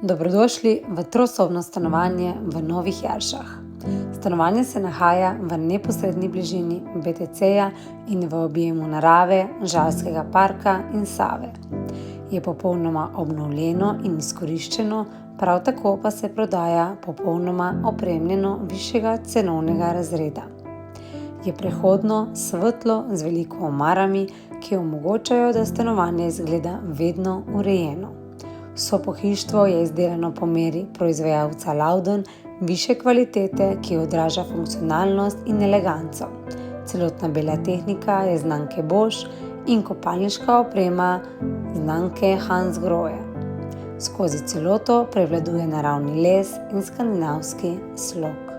Dobrodošli v trosobno stanovanje v Novih Jaršah. Stanovanje se nahaja v neposredni bližini BTC-ja in v objemu narave, Žalskega parka in Save. Je popolnoma obnovljeno in izkoriščeno, prav tako pa se prodaja popolnoma opremljeno višjega cenovnega razreda. Je prehodno, svetlo, z veliko omarami, ki omogočajo, da stanovanje izgleda vedno urejeno. Vso pohištvo je izdelano po meri proizvajalca Lauden, višje kvalitete, ki odraža funkcionalnost in eleganco. Celotna bela tehnika je znamke Bosch in kopalniška oprema znamke Hansgrohe. Skozi celoto prevladuje naravni les in skandinavski slog.